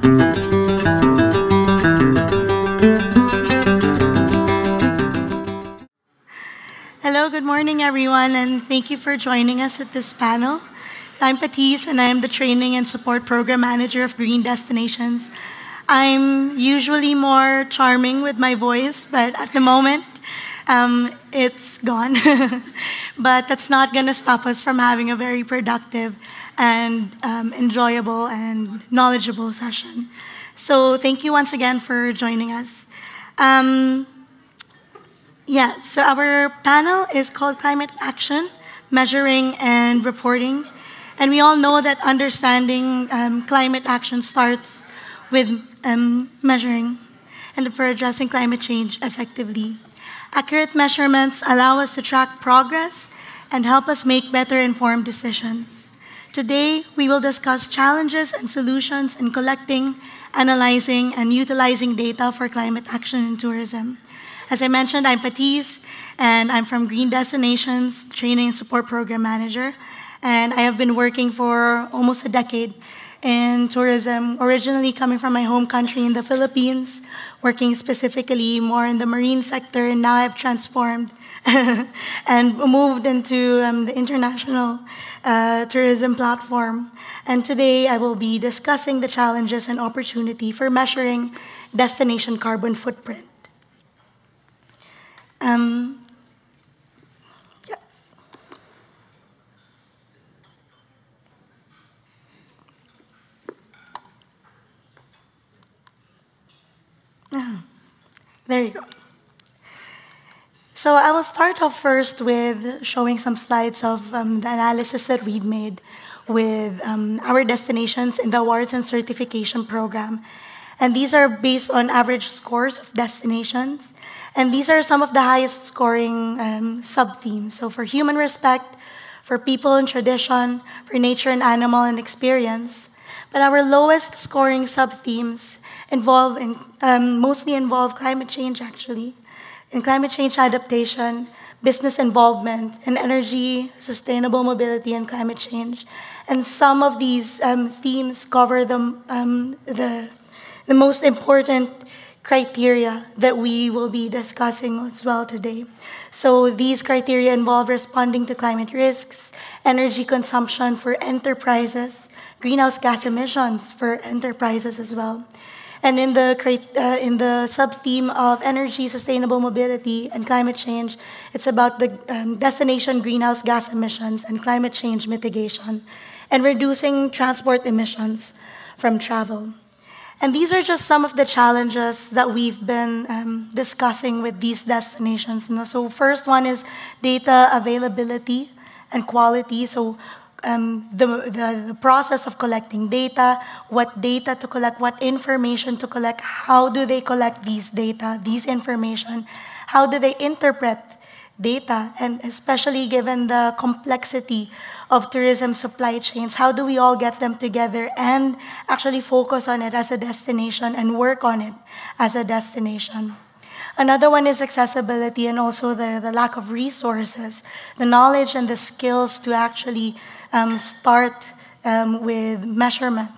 Hello, good morning, everyone, and thank you for joining us at this panel. I'm Patice, and I am the Training and Support Program Manager of Green Destinations. I'm usually more charming with my voice, but at the moment, it's gone. But that's not going to stop us from having a very productive and enjoyable and knowledgeable session. So thank you once again for joining us. So our panel is called Climate Action, Measuring and Reporting. And we all know that understanding climate action starts with measuring and for addressing climate change effectively. Accurate measurements allow us to track progress and help us make better informed decisions. Today, we will discuss challenges and solutions in collecting, analyzing, and utilizing data for climate action in tourism. As I mentioned, I'm Patice, and I'm from Green Destinations, Training and Support Program Manager, and I have been working for almost a decade in tourism, originally coming from my home country in the Philippines, working specifically more in the marine sector, and now I've transformed and moved into the international tourism platform. And today I will be discussing the challenges and opportunity for measuring destination carbon footprint. Yes. There you go. So I will start off first with showing some slides of the analysis that we've made with our destinations in the awards and certification program. And these are based on average scores of destinations. And these are some of the highest scoring sub-themes. So for human respect, for people and tradition, for nature and animal and experience. But our lowest scoring sub-themes mostly involve climate change, actually. And climate change adaptation, business involvement, and energy, sustainable mobility, and climate change. And some of these themes cover the most important criteria that we will be discussing as well today. So these criteria involve responding to climate risks, energy consumption for enterprises, greenhouse gas emissions for enterprises as well. And in the sub-theme of energy, sustainable mobility, and climate change, it's about the destination greenhouse gas emissions and climate change mitigation, and reducing transport emissions from travel. And these are just some of the challenges that we've been discussing with these destinations. So first one is data availability and quality. So the process of collecting data, what data to collect, what information to collect, how do they collect these data, these information, how do they interpret data, and especially given the complexity of tourism supply chains, how do we all get them together and actually focus on it as a destination and work on it as a destination. Another one is accessibility and also the lack of resources, the knowledge and the skills to actually start with measurement,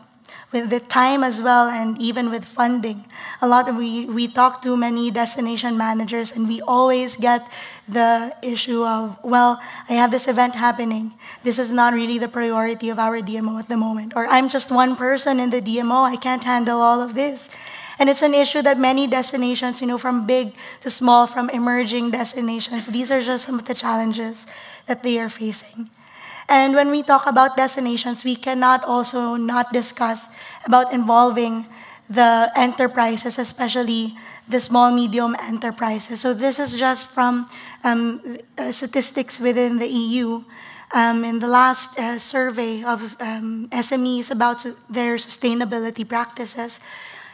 with the time as well, and even with funding. We talk to many destination managers, and we always get the issue of, well, I have this event happening. This is not really the priority of our DMO at the moment. Or I'm just one person in the DMO. I can't handle all of this. And it's an issue that many destinations, from big to small, from emerging destinations, these are just some of the challenges that they are facing. And when we talk about destinations, we cannot also not discuss about involving the enterprises, especially the small, medium enterprises. So this is just from statistics within the EU. In the last survey of SMEs about their sustainability practices,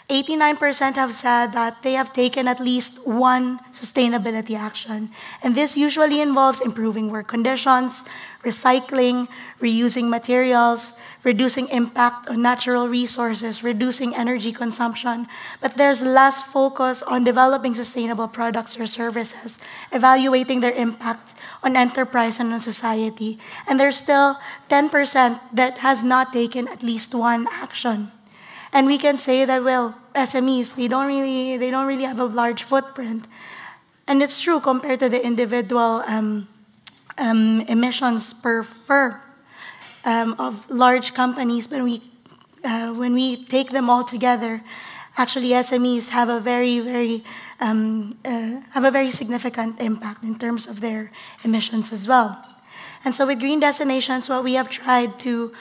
89% have said that they have taken at least one sustainability action. And this usually involves improving work conditions, recycling, reusing materials, reducing impact on natural resources, reducing energy consumption. But there's less focus on developing sustainable products or services, evaluating their impact on enterprise and on society. And there's still 10% that has not taken at least one action. And we can say that, well, SMEs, they don't really have a large footprint. And it's true compared to the individual emissions per firm of large companies, but when we take them all together, actually SMEs have a very significant impact in terms of their emissions as well. And so with green destinations, what we have tried to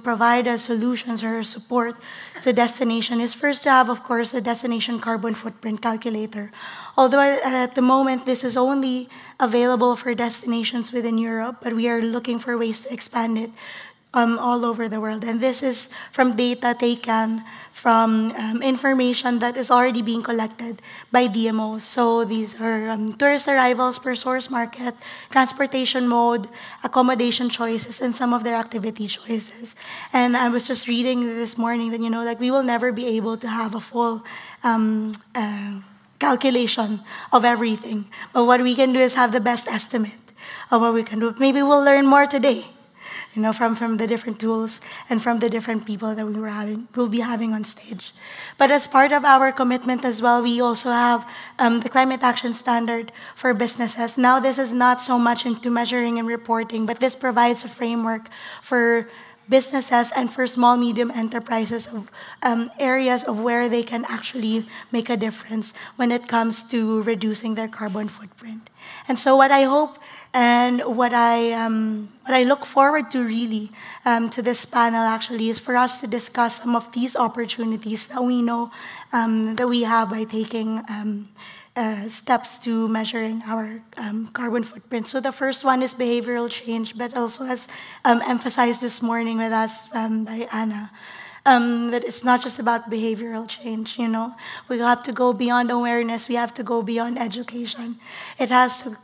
provide as solutions or support to destination is first to have, of course, a destination carbon footprint calculator. Although at the moment this is only available for destinations within Europe, but we are looking for ways to expand it all over the world. And this is from data taken from information that is already being collected by DMOs. So these are tourist arrivals per source market, transportation mode, accommodation choices, and some of their activity choices. And I was just reading this morning that, like we will never be able to have a full calculation of everything. But what we can do is have the best estimate of what we can do. Maybe we'll learn more today, from the different tools and from the different people that we'll be having on stage. But as part of our commitment as well, we also have the Climate Action Standard for businesses. Now, this is not so much into measuring and reporting, but this provides a framework for businesses and for small, medium enterprises of areas of where they can actually make a difference when it comes to reducing their carbon footprint. And so what I hope and what I look forward to really to this panel actually is for us to discuss some of these opportunities that we know that we have by taking steps to measuring our carbon footprint. So the first one is behavioral change, but also as emphasized this morning with us by Anna, that it's not just about behavioral change, We have to go beyond awareness. We have to go beyond education. It has to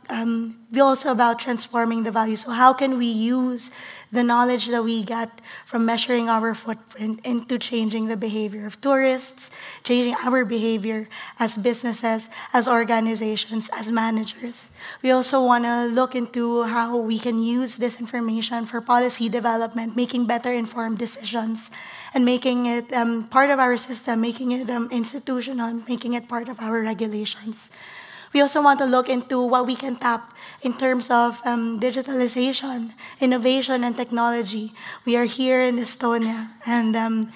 be also about transforming the value. So how can we use the knowledge that we get from measuring our footprint into changing the behavior of tourists, changing our behavior as businesses, as organizations, as managers. We also want to look into how we can use this information for policy development, making better informed decisions, and making it part of our system, making it institutional, making it part of our regulations. We also want to look into what we can tap in terms of digitalization, innovation, and technology. We are here in Estonia, and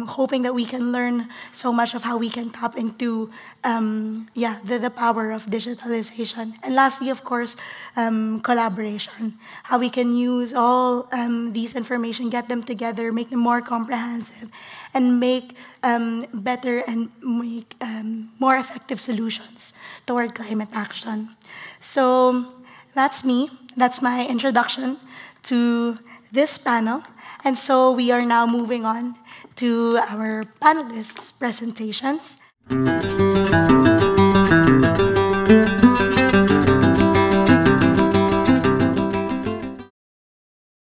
hoping that we can learn so much of how we can tap into the power of digitalization. And lastly, of course, collaboration. How we can use all these information, get them together, make them more comprehensive, and make better and make more effective solutions toward climate action. So that's me. That's my introduction to this panel. And so we are now moving on to our panelists' presentations.